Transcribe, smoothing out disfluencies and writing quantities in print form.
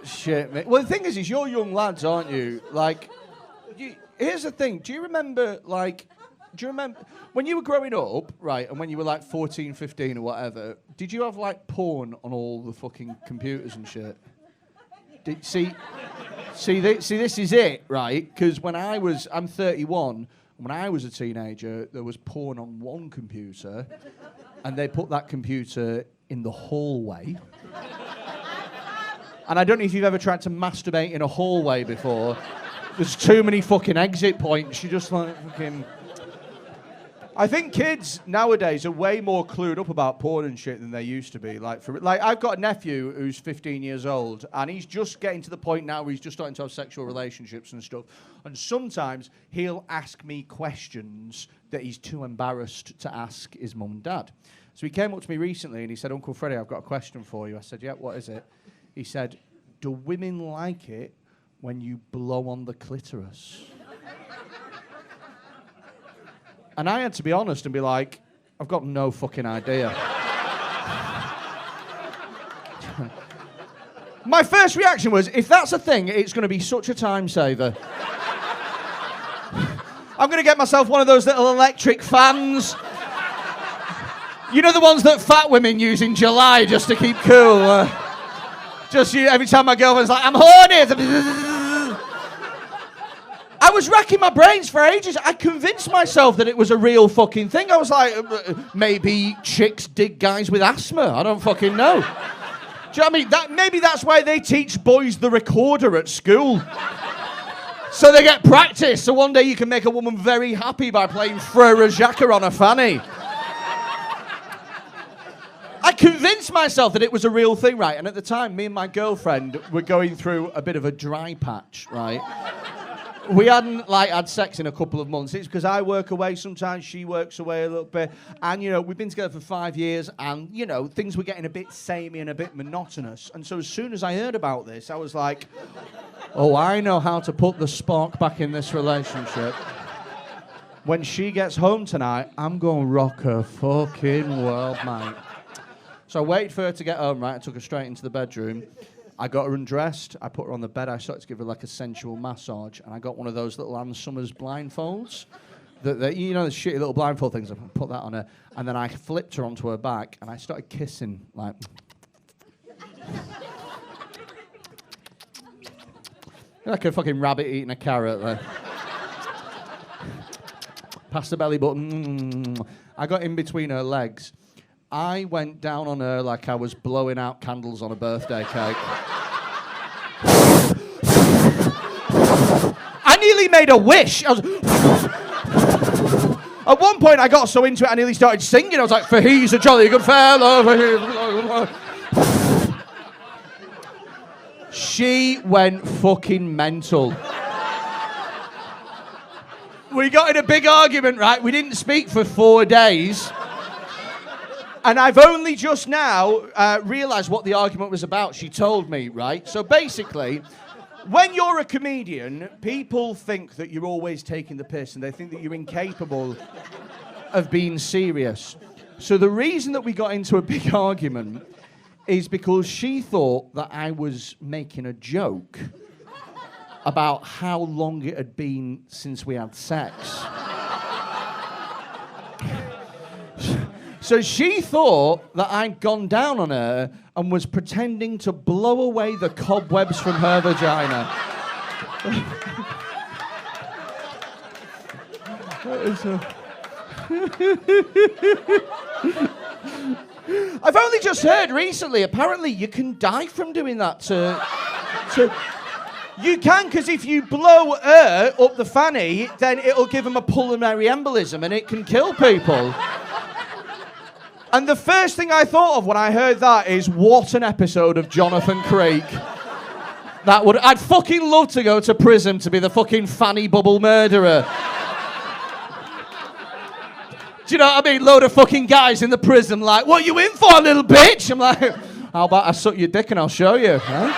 Shit, mate. Well, the thing is you're young lads, aren't you? Like, here's the thing. Do you remember when you were growing up, right, and when you were like 14, 15 or whatever, did you have like porn on all the fucking computers and shit? See, this is it, right? Because I'm 31, and when I was a teenager, there was porn on one computer, and they put that computer in the hallway. And I don't know if you've ever tried to masturbate in a hallway before. There's too many fucking exit points. You just like fucking... I think kids nowadays are way more clued up about porn and shit than they used to be. Like I've got a nephew who's 15 years old, and he's just getting to the point now where he's just starting to have sexual relationships and stuff. And sometimes he'll ask me questions that he's too embarrassed to ask his mum and dad. So he came up to me recently and he said, "Uncle Freddy, I've got a question for you." I said, "Yeah, what is it?" He said, "Do women like it when you blow on the clitoris?" And I had to be honest and be like, I've got no fucking idea. My first reaction was, if that's a thing, it's going to be such a time saver. I'm going to get myself one of those little electric fans. You know the ones that fat women use in July just to keep cool? Every time my girlfriend's like, "I'm horny." I was racking my brains for ages. I convinced myself that it was a real fucking thing. I was like, maybe chicks dig guys with asthma. I don't fucking know. Do you know what I mean? Maybe that's why they teach boys the recorder at school. So they get practice. So one day you can make a woman very happy by playing Frere Jacques on a fanny. I convinced myself that it was a real thing, right? And at the time, me and my girlfriend were going through a bit of a dry patch, right? We hadn't had sex in a couple of months. It's because I work away sometimes, she works away a little bit. And, we've been together for 5 years and, things were getting a bit samey and a bit monotonous. And so as soon as I heard about this, I was like, oh, I know how to put the spark back in this relationship. When she gets home tonight, I'm going to rock her fucking world, mate. So I waited for her to get home, right? I took her straight into the bedroom. I got her undressed, I put her on the bed, I started to give her like a sensual massage, and I got one of those little Ann Summers blindfolds. The shitty little blindfold things, I put that on her, and then I flipped her onto her back, and I started kissing, like... like a fucking rabbit eating a carrot there. Past the belly button. I got in between her legs. I went down on her like I was blowing out candles on a birthday cake. I nearly made a wish. At one point I got so into it I nearly started singing. I was like, "For he's a jolly good fellow." She went fucking mental. We got in a big argument, right? We didn't speak for 4 days. And I've only just now realised what the argument was about. She told me, right? So basically, when you're a comedian, people think that you're always taking the piss and they think that you're incapable of being serious. So the reason that we got into a big argument is because she thought that I was making a joke about how long it had been since we had sex. So she thought that I'd gone down on her and was pretending to blow away the cobwebs from her vagina. I've only just heard recently, apparently you can die from doing that You can, because if you blow air up the fanny, then it'll give them a pulmonary embolism and it can kill people. And the first thing I thought of when I heard that is, what an episode of Jonathan Creek. I'd fucking love to go to prison to be the fucking fanny bubble murderer. Do you know what I mean? Load of fucking guys in the prison like, "What you in for, little bitch?" I'm like, "How about I suck your dick and I'll show you." Right?